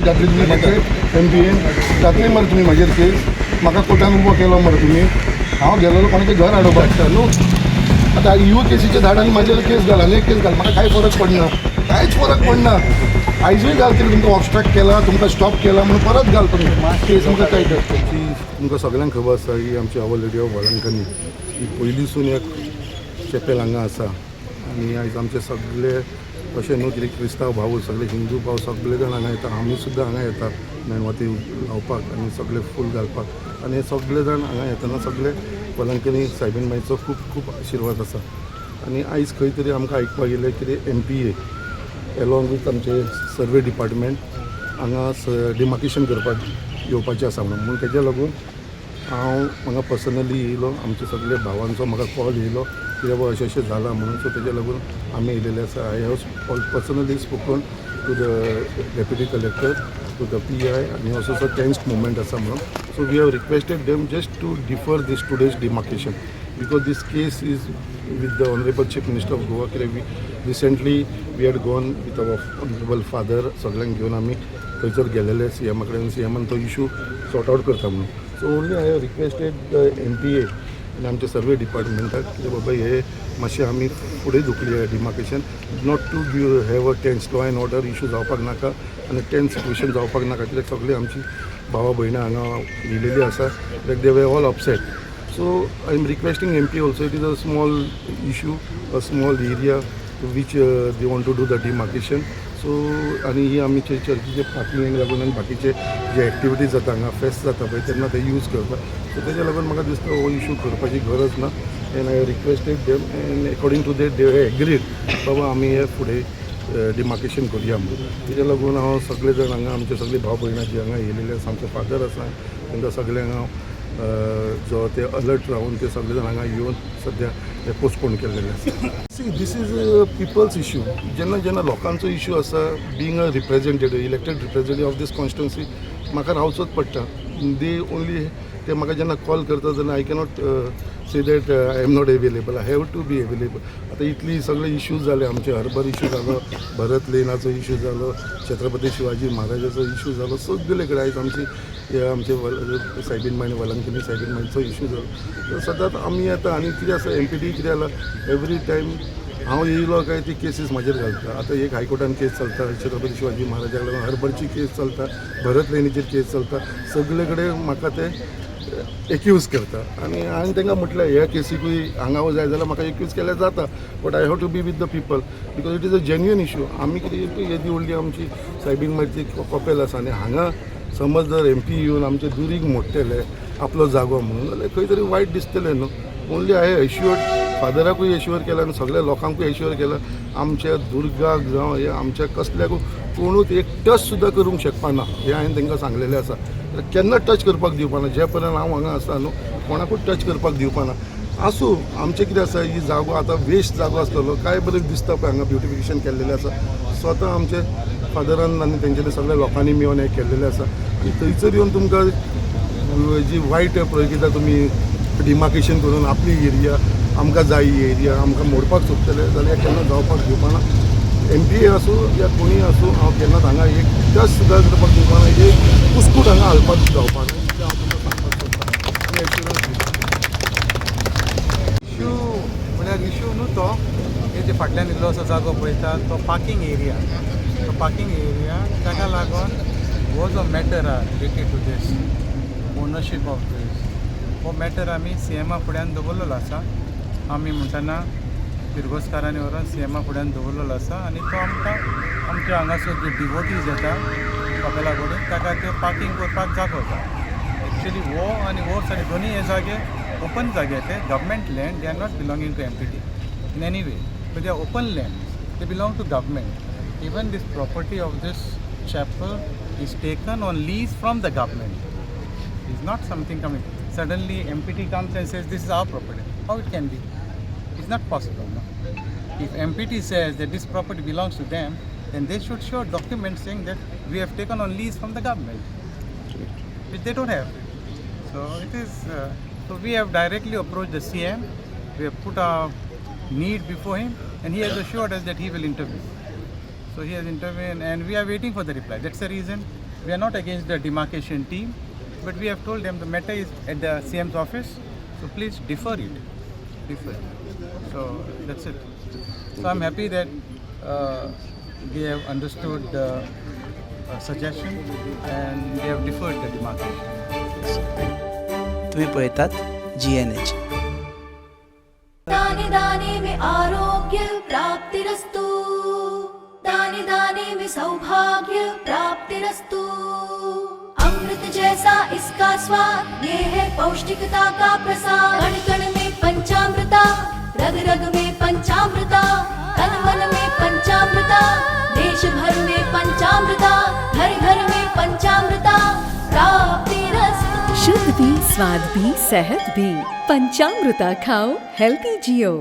घातली तुम्ही मागचे MPN घातली मरे तुम्ही म्हाजेर केस म्हाका कोर्टान उबो केलो मरे तुमी हांव गेलोलो कोणाचें घर हाडोवपाक शकता न्हू आतां ह्यो केसीचे धाड आनी म्हाजेर केस घाल आनी एक केस घाल म्हाका कांय फरक पडना कांयच फरक पडना आयजूय घाल कितें तुमकां ऑब्स्ट्रॅक्ट केला तुमकां स्टॉप केला म्हणून परत घाल तुमी केस म्हाका काय तुमकां सगळ्यांक खबर आसा ही आमची आवर लेडी ऑफ वळंकनी ही पयलींसून एक चॅपेल हांगा आसा आनी आयज आमचे सगळे अशें न्हू कितें क्रिस्तांव भाव सगळे हिंदू भाव सगळे जाण हांगा येता आमी सुद्दां हांगा येता मेणवाती लावपाक आनी सगळे फूल घालपाक आनी हे सगळे जाण हांगा येतना सगळे वळंकनी सायबीण माईचो खूब खूब आशिर्वाद आसा आनी आयज खंय तरी आमकां आयकपाक येयलें कितें MPA एलॉंग वीथ आमचे सर्वे डिपार्टमेंट हांगा डिमार्केशन करपाक येवपाचें आसा म्हणून तेज्या लागून हांव म्हाका पर्सनली येयलो आमचे सगळे भावांचो म्हाका कॉल येयलो कित्याक बाबा अशें अशें जालां म्हणून सो तेज्या लागून आमी येयलेले आसा I have personally spoken to the deputy collector to the PI आनी असो सो टेन्स्ड मुवमेंट आसा म्हणून so we have requested them just to defer this today's demarcation because this case is with the Honorable Chief Minister of Goa. Recently we had gone with our Honorable Father सगळ्यांक घेवन आमी थंयसर गेलेले CM कडेन CMन तो issue sort out करता म्हणून so only I have requested MPA आनी आमचे सर्वे डिपार्टमेंटाक कितें बाबा हे मातशें आमी फुडें धुकली demarcation not to have a tense law and order issue जावपाक नाका आनी टेन्स सिट्युएशन जावपाक नाका कित्याक सगळीं आमची भावा भयणां हांगा येयलेलीं आसा कित्याक they were all upset. So I am requesting MP also. It is a small issue, a small area to which they want to do the demarcation. So आणि ही आमचे चर्चीचे पार्किंग लागून आनी बाकीचे जे एक्टिविटीज जाता हांगा फेस्ट जाता पळय तेन्ना ते यूज करता सो तेज्या लागून म्हाका दिसता हो इशू करपाची गरज ना and I requested them and according to that they agreed बाबा आमी हे फुडें डिमार्केशन करुया म्हणून तेज्या लागून हांव सगळे जाण हांगा आमचे सगळे भाव भयणां जी हांगा येयलेले आसा आमचे फादर आसा तांकां सगळ्यांक हांव जो ते अलर्ट रावन ते सगळे जाण हांगा येवन सद्या ते पोस्टपोन केल्लेले आसा. See this is people's issue जेन्ना जेन्ना लोकांचो इशू आसा being a representative elected representative of this constituency म्हाका रावचोच पडटा दे ओन्ली ते म्हाका जेन्ना कॉल करता तेन्ना I cannot say that I am not available I have to be available. आतां इतली सगळे इश्यूज जाले आमचे हरबर इशू जालो भरत लेनाचो इशू जालो छत्रपती शिवाजी महाराजाचो इशू जालो सगळे कडेन आयज आमचे सायबीण माय वळंकनी सायबीण मायचो इशू जालो सदांच आमी येता आनी कितें आसा MPT कितें जालां एवरी टायम हांव येयलो काय ती केसीस म्हाजेर घालता. आतां एक हायकोर्टान केस चलता छत्रपती शिवाजी महाराजाक लागून हरबरची केस चलता भरत लेणीचेर केस चलता सगळे कडेन म्हाका ते एक्यूज करता आनी हांवें तांकां म्हटलें ह्या केसीकूय हांगा जाय जाल्यार म्हाका एक्यूज केल्यार जाता but I have to be with the people because it is a genuine issue. आमी कितें येदी व्हडली आमची सायबीण मायची कॉपेल आसा आनी हांगा समज जर MP येवन आमचे दुरीग मोडटले आपलो जागो म्हणून जाल्यार खंय तरी वायट दिसतलें न्हू. ओन्ली हांवें एश्युअर्ड फादराकूय एश्युअर केला आनी सगळ्या लोकांकूय एश्युअर केला आमच्या दुर्गाक जावं हे आमच्या कसल्याकूय कोणूच एक टच सुद्दां करूंक शकपा ना हें हांवें तांकां सांगलेलें आसा. केन्ना टच करपाक दिवपा ना जे पर्यंत हांव हांगा आसा न्हू कोणाकूच टच करपाक दिवपा ना. आसूं आमचें कितें आसा ही जागो आतां वेस्ट जागो आसतलो काय बरें दिसता पळय हांगा ब्युटिफिकेशन केल्लेलें आसा स्वता आमचे फादरान आनी तेंच्यानी सगळ्या लोकांनी मेळून हें केल्लेलें आसा आनी थंयसर येवन तुमकां जी वायट पळय कितें तुमी डिमार्केशन करून आपली एरिया आमकां जाय ही एरिया आमकां मोडपाक सोदतले जाल्यार केन्ना जावपाक दिवपा ना. MPA आसूं या कोणीय आसूं हांव केन्नाच हांगा एक टच सुद्दां करपाक दिवपा ना एक कुस्कूट हांगा हालपाक जावपा ना तें हांव तुमकां सांगपाक सोदतां आनी एश्युरन्स दिता. इशू म्हळ्यार इशू न्हू तो जे फाटल्यान इल्लो असो जागो पळयता तो पार्किंग एरिया ताका लागून हो जो मॅटर आहा related to this ownership of this हो मॅटर आमी CMा फुड्यान दवरलेलो आसा. आमी म्हणटना किर्गोस्कारांनी व्हरून CMा फुड्यान दवरलेलो आसा आनी तो आमकां आमचे हांगासर जे डिवोटीज येता कपेला कडेन ताका त्यो पार्किंग करपाक जागो जाय. एक्चुली हो आनी हो सायड दोनी हे जागे ओपन जागे ते government land they are not belonging to MPT in any way but they are open lands they belong to government. Even this property of this chapel is taken on lease from the government. It is not something coming suddenly MPT comes and says this is our property. How it can be? It's not possible, no? If MPT says that this property belongs to them, then they should show documents saying that we have taken on lease from the government, which they don't have. So it is so we have directly approached the CM. We have put our need before him and he has assured us that he will intervene. So he has intervened and we are waiting for the reply. That's the reason We are not against the demarcation team, but we have told them the matter is at the CM's office, so please defer it. Defer it. So that's it. So I'm happy that they have understood the suggestion and they have deferred the demarcation. तुम्ही पळयतात GNH. दाने दाने में आरोग्य प्राप्तिरस्तु, दाने दाने में सौभाग्य प्राप्तिरस्तु। अमृत जैसा इसका स्वाद, ये है पौष्टिकता का प्रसाद। कण कण में पंचामृता, रग रग में पंचामृता, तन मन में पंचामृता, देश भर में पंचामृता, घर घर में पंचामृता प्राप्तिरस्तु। शुद्ध भी, स्वाद भी, सेहत भी। पंचामृता खाओ, हेल्थी जियो।